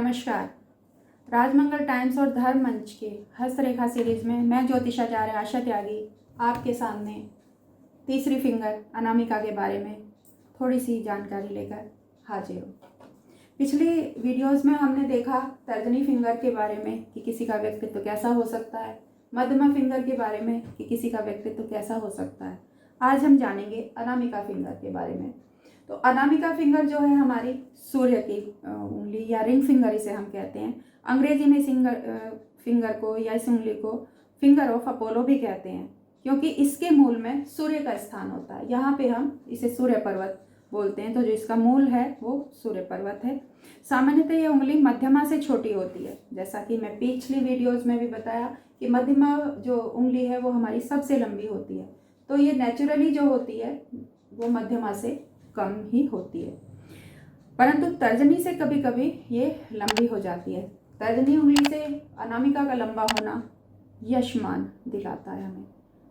नमस्कार। राजमंगल टाइम्स और धर्म मंच के हस्तरेखा सीरीज में मैं ज्योतिषाचार्य आशा त्यागी आपके सामने तीसरी फिंगर अनामिका के बारे में थोड़ी सी जानकारी लेकर हाजिर हूँ। पिछली वीडियोस में हमने देखा तर्जनी फिंगर के बारे में कि किसी का व्यक्तित्व कैसा हो सकता है, मध्यमा फिंगर के बारे में कि किसी का व्यक्तित्व कैसा हो सकता है। आज हम जानेंगे अनामिका फिंगर के बारे में। तो अनामिका फिंगर जो है हमारी सूर्य की उंगली या रिंग फिंगर इसे हम कहते हैं। अंग्रेजी में फिंगर को या इस उंगली को फिंगर ऑफ अपोलो भी कहते हैं, क्योंकि इसके मूल में सूर्य का स्थान होता है। यहाँ पे हम इसे सूर्य पर्वत बोलते हैं, तो जो इसका मूल है वो सूर्य पर्वत है। सामान्यतः ये उंगली मध्यमा से छोटी होती है, जैसा कि मैं पिछली वीडियोज में भी बताया कि मध्यमा जो उंगली है वो हमारी सबसे लंबी होती है। तो ये नेचुरली जो होती है वो मध्यमा से कम ही होती है, परंतु तर्जनी से कभी कभी ये लंबी हो जाती है। तर्जनी उंगली से अनामिका का लंबा होना यशमान दिलाता है हमें।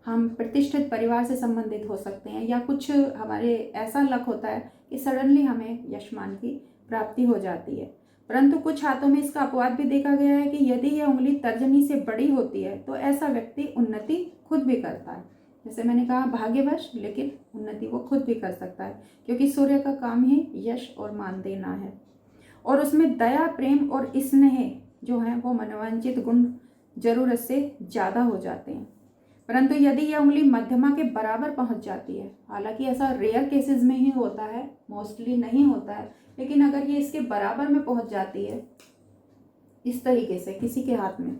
हम प्रतिष्ठित परिवार से संबंधित हो सकते हैं, या कुछ हमारे ऐसा लक होता है कि सडनली हमें यशमान की प्राप्ति हो जाती है। परंतु कुछ हाथों में इसका अपवाद भी देखा गया है कि यदि यह उंगली तर्जनी से बड़ी होती है तो ऐसा व्यक्ति उन्नति खुद भी करता है। जैसे मैंने कहा भाग्यवश, लेकिन उन्नति वो खुद भी कर सकता है, क्योंकि सूर्य का काम ही यश और मान देना है, और उसमें दया, प्रेम और स्नेह जो है वो मनोवांछित गुण जरूरत से ज़्यादा हो जाते हैं। परंतु यदि यह उंगली मध्यमा के बराबर पहुंच जाती है, हालांकि ऐसा रेयर केसेस में ही होता है, मोस्टली नहीं होता है, लेकिन अगर ये इसके बराबर में पहुंच जाती है इस तरीके से किसी के हाथ में,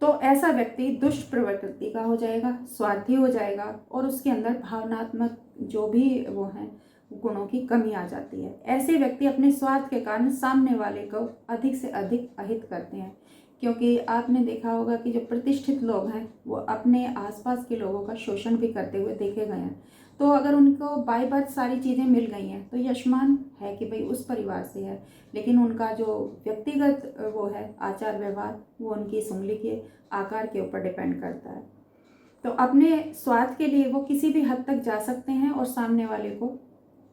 तो ऐसा व्यक्ति दुष्ट प्रवृत्ति का हो जाएगा, स्वार्थी हो जाएगा, और उसके अंदर भावनात्मक जो भी वो हैं गुणों की कमी आ जाती है। ऐसे व्यक्ति अपने स्वार्थ के कारण सामने वाले को अधिक से अधिक अहित करते हैं, क्योंकि आपने देखा होगा कि जो प्रतिष्ठित लोग हैं वो अपने आसपास के लोगों का शोषण भी करते हुए देखे गए हैं। तो अगर उनको बाय बर्थ सारी चीज़ें मिल गई हैं तो यशमान है कि भाई उस परिवार से है, लेकिन उनका जो व्यक्तिगत वो है आचार व्यवहार वो उनकी इस उंगली के आकार के ऊपर डिपेंड करता है। तो अपने स्वार्थ के लिए वो किसी भी हद तक जा सकते हैं और सामने वाले को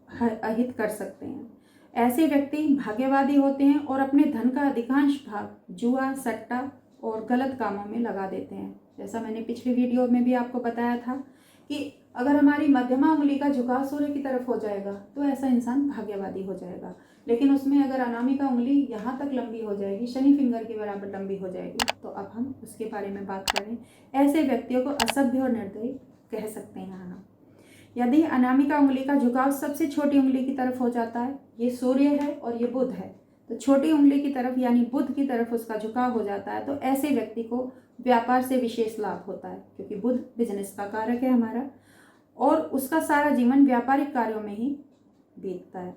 अहित कर सकते हैं। ऐसे व्यक्ति भाग्यवादी होते हैं और अपने धन का अधिकांश भाग जुआ, सट्टा और गलत कामों में लगा देते हैं। जैसा मैंने पिछली वीडियो में भी आपको बताया था कि अगर हमारी मध्यमा उंगली का झुकाव सूर्य की तरफ हो जाएगा तो ऐसा इंसान भाग्यवादी हो जाएगा, लेकिन उसमें अगर अनामिका उंगली यहाँ तक लंबी हो जाएगी, शनि फिंगर के बराबर लंबी हो जाएगी, तो अब हम उसके बारे में बात करें। ऐसे व्यक्तियों को असभ्य और निर्दयी कह सकते हैं हम। यदि अनामिका उंगली का झुकाव सबसे छोटी उंगली की तरफ हो जाता है, ये सूर्य है और ये बुध है, तो छोटी उंगली की तरफ यानी बुध की तरफ उसका झुकाव हो जाता है, तो ऐसे व्यक्ति को व्यापार से विशेष लाभ होता है, क्योंकि बुध बिजनेस का कारक है हमारा, और उसका सारा जीवन व्यापारिक कार्यों में ही बीतता है।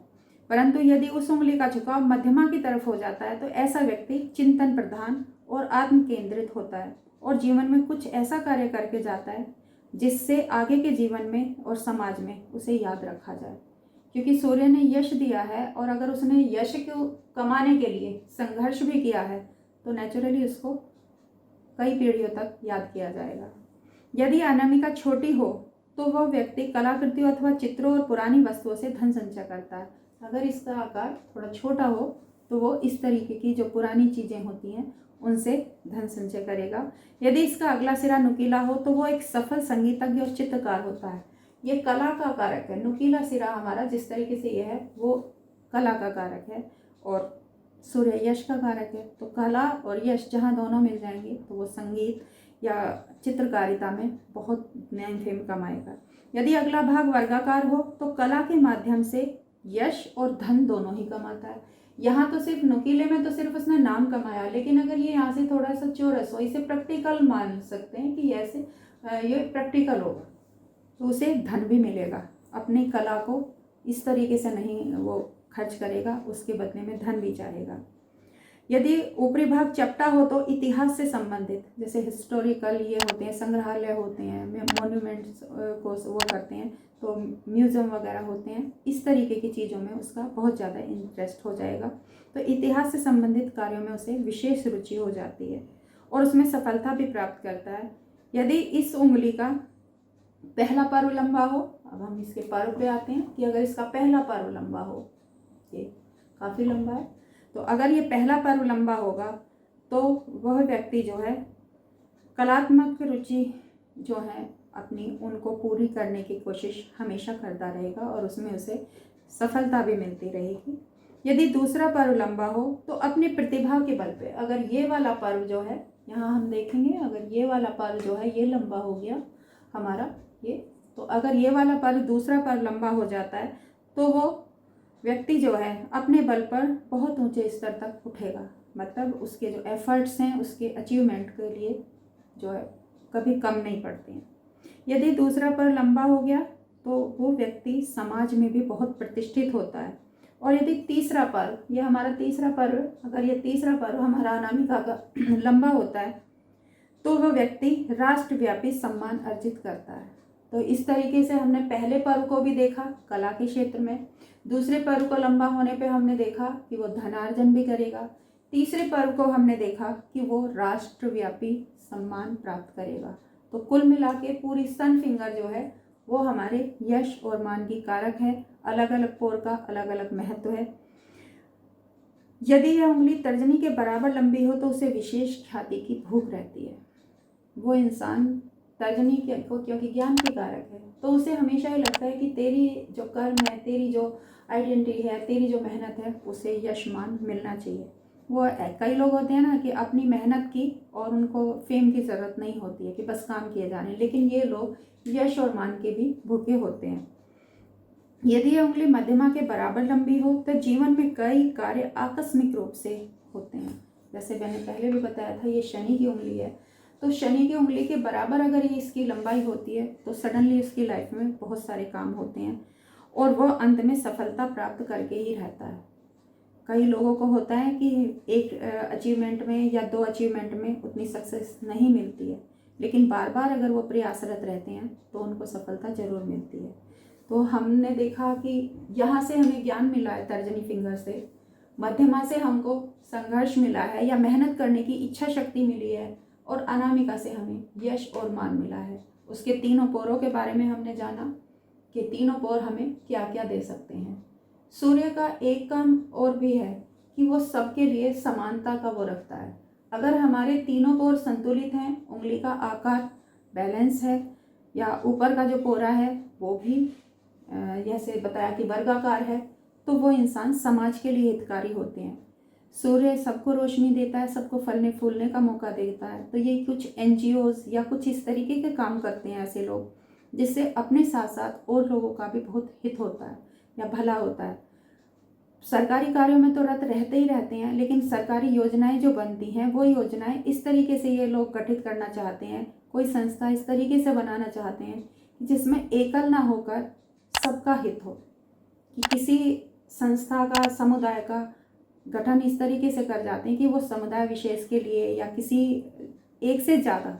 परंतु यदि उस उंगली का झुकाव मध्यमा की तरफ हो जाता है तो ऐसा व्यक्ति चिंतन प्रधान और आत्म केंद्रित होता है, और जीवन में कुछ ऐसा कार्य करके जाता है जिससे आगे के जीवन में और समाज में उसे याद रखा जाए। क्योंकि सूर्य ने यश दिया है, और अगर उसने यश को कमाने के लिए संघर्ष भी किया है तो नेचुरली उसको कई पीढ़ियों तक याद किया जाएगा। यदि अनामिका छोटी हो तो वह व्यक्ति कलाकृतियों अथवा चित्रों और पुरानी वस्तुओं से धन संचय करता है। अगर इसका आकार थोड़ा छोटा हो तो वो इस तरीके की जो पुरानी चीज़ें होती हैं उनसे धन संचय करेगा। यदि इसका अगला सिरा नुकीला हो तो वो एक सफल संगीतज्ञ और चित्रकार होता है। ये कला का कारक है। नुकीला सिरा हमारा जिस तरीके से ये है वो कला का कारक है, और सूर्य यश का कारक है। तो कला और यश जहाँ दोनों मिल जाएंगे तो वो संगीत या चित्रकारिता में बहुत नेम फेम कमाएगा। यदि अगला भाग वर्गाकार हो तो कला के माध्यम से यश और धन दोनों ही कमाता है। यहाँ तो सिर्फ नुकीले में तो सिर्फ उसने नाम कमाया, लेकिन अगर ये यहाँ से थोड़ा सा चौरस हो, इसे प्रैक्टिकल मान सकते हैं कि ऐसे ये प्रैक्टिकल होगा, तो उसे धन भी मिलेगा। अपनी कला को इस तरीके से नहीं वो खर्च करेगा, उसके बदले में धन भी चाहेगा। यदि ऊपरी भाग चपटा हो तो इतिहास से संबंधित, जैसे हिस्टोरिकल ये होते हैं, संग्रहालय होते हैं, मॉन्यूमेंट्स को वो करते हैं, तो म्यूज़ियम वगैरह होते हैं, इस तरीके की चीज़ों में उसका बहुत ज़्यादा इंटरेस्ट हो जाएगा। तो इतिहास से संबंधित कार्यों में उसे विशेष रुचि हो जाती है और उसमें सफलता भी प्राप्त करता है। यदि इस उंगली का पहला पारू लंबा हो, अब हम इसके पारू पे आते हैं कि अगर इसका पहला पारू लंबा हो, ये काफ़ी लंबा है, तो अगर ये पहला पर्व लंबा होगा तो वह व्यक्ति जो है कलात्मक रुचि जो है अपनी उनको पूरी करने की कोशिश हमेशा करता रहेगा और उसमें उसे सफलता भी मिलती रहेगी। यदि दूसरा पर्व लंबा हो तो अपनी प्रतिभा के बल पे, अगर ये वाला पर्व जो है, यहाँ हम देखेंगे अगर ये वाला पर्व जो है ये लंबा हो गया हमारा ये, तो अगर ये वाला पर्व दूसरा पर्व लंबा हो जाता है तो वो व्यक्ति जो है अपने बल पर बहुत ऊंचे स्तर तक उठेगा। मतलब उसके जो एफर्ट्स हैं उसके अचीवमेंट के लिए जो है कभी कम नहीं पड़ते हैं। यदि दूसरा पर्व लंबा हो गया तो वो व्यक्ति समाज में भी बहुत प्रतिष्ठित होता है। और यदि तीसरा पर्व, ये हमारा तीसरा पर्व, अगर ये तीसरा पर्व हमारा अनामिका का लंबा होता है तो वह व्यक्ति राष्ट्रव्यापी सम्मान अर्जित करता है। तो इस तरीके से हमने पहले पर्व को भी देखा कला के क्षेत्र में, दूसरे पर्व को लंबा होने पे हमने देखा कि वो धनार्जन भी करेगा, तीसरे पर्व को हमने देखा कि वो राष्ट्रव्यापी सम्मान प्राप्त करेगा। तो कुल मिला के पूरी सन फिंगर जो है वो हमारे यश और मान की कारक है। अलग अलग पोर का अलग अलग महत्व है। यदि यह उंगली तर्जनी के बराबर लंबी हो तो उसे विशेष ख्याति की भूख रहती है। वो इंसान तर्जनी को क्योंकि ज्ञान के कारक है तो उसे हमेशा ही लगता है कि तेरी जो कर्म है, तेरी जो आइडेंटिटी है, तेरी जो मेहनत है उसे यश मान मिलना चाहिए। वो कई लोग होते हैं ना कि अपनी मेहनत की और उनको फेम की ज़रूरत नहीं होती है कि बस काम किए जाने, लेकिन ये लोग यश और मान के भी भूखे होते हैं। यदि यह उंगली मध्यमा के बराबर लंबी हो तो जीवन में कई कार्य आकस्मिक रूप से होते हैं। जैसे मैंने पहले भी बताया था ये शनि की उंगली है, तो शनि की उंगली के बराबर अगर ये इसकी लंबाई होती है तो सडनली उसकी लाइफ में बहुत सारे काम होते हैं और वह अंत में सफलता प्राप्त करके ही रहता है। कई लोगों को होता है कि एक अचीवमेंट में या दो अचीवमेंट में उतनी सक्सेस नहीं मिलती है, लेकिन बार बार अगर वो प्रयासरत रहते हैं तो उनको सफलता जरूर मिलती है। तो हमने देखा कि यहाँ से हमें ज्ञान मिला है तर्जनी फिंगर से, मध्यमा से हमको संघर्ष मिला है या मेहनत करने की इच्छा शक्ति मिली है, और अनामिका से हमें यश और मान मिला है। उसके तीनों पोरों के बारे में हमने जाना कि तीनों पोर हमें क्या क्या दे सकते हैं। सूर्य का एक काम और भी है कि वो सबके लिए समानता का वो रखता है। अगर हमारे तीनों पोर संतुलित हैं, उंगली का आकार बैलेंस है या ऊपर का जो पोरा है वो भी जैसे बताया कि वर्गाकार है, तो वो इंसान समाज के लिए हितकारी होते हैं। सूर्य सबको रोशनी देता है, सबको फलने फूलने का मौका देता है। तो ये कुछ एनजीओज या कुछ इस तरीके के काम करते हैं ऐसे लोग, जिससे अपने साथ साथ और लोगों का भी बहुत हित होता है या भला होता है। सरकारी कार्यों में तो रत रहते ही रहते हैं, लेकिन सरकारी योजनाएं जो बनती हैं वो योजनाएं इस तरीके से ये लोग गठित करना चाहते हैं, कोई संस्था इस तरीके से बनाना चाहते हैं जिसमें एकल ना होकर सबका हित हो, कि किसी संस्था का, समुदाय का गठन इस तरीके से कर जाते हैं कि वो समुदाय विशेष के लिए या किसी एक से ज़्यादा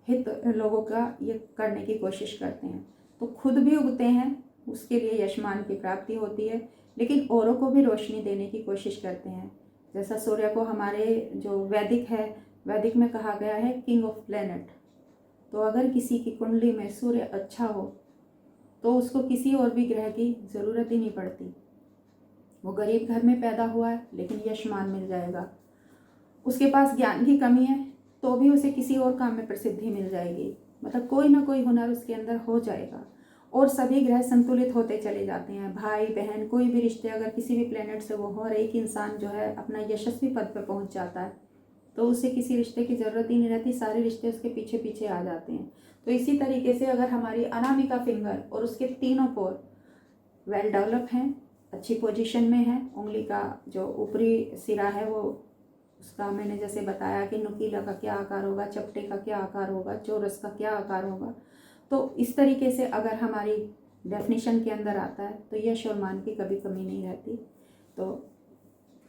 हित लोगों का ये करने की कोशिश करते हैं। तो खुद भी उगते हैं, उसके लिए यशमान की प्राप्ति होती है, लेकिन औरों को भी रोशनी देने की कोशिश करते हैं। जैसा सूर्य को हमारे जो वैदिक है, वैदिक में कहा गया है किंग ऑफ प्लेनेट। तो अगर किसी की कुंडली में सूर्य अच्छा हो तो उसको किसी और भी ग्रह की ज़रूरत ही नहीं पड़ती। वो गरीब घर में पैदा हुआ है लेकिन यशमान मिल जाएगा। उसके पास ज्ञान की कमी है तो भी उसे किसी और काम में प्रसिद्धि मिल जाएगी। मतलब कोई ना कोई हुनर उसके अंदर हो जाएगा। और सभी ग्रह संतुलित होते चले जाते हैं। भाई बहन कोई भी रिश्ते अगर किसी भी प्लेनेट से वो हो और एक इंसान जो है अपना यशस्वी पद पर पहुंच जाता है तो उसे किसी रिश्ते की ज़रूरत ही नहीं रहती, सारे रिश्ते उसके पीछे पीछे आ जाते हैं। तो इसी तरीके से अगर हमारी अनामिका फिंगर और उसके तीनों पोर वेल डेवलप हैं, अच्छी पोजीशन में है, उंगली का जो ऊपरी सिरा है वो उसका मैंने जैसे बताया कि नुकीला का क्या आकार होगा, चपटे का क्या आकार होगा, चौरस का क्या आकार होगा, तो इस तरीके से अगर हमारी डेफिनेशन के अंदर आता है तो यश और मान की कभी कमी नहीं रहती। तो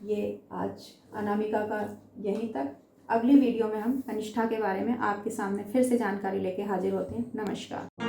ये आज अनामिका का यहीं तक। अगली वीडियो में हम कनिष्ठा के बारे में आपके सामने फिर से जानकारी लेके हाजिर होते हैं। नमस्कार।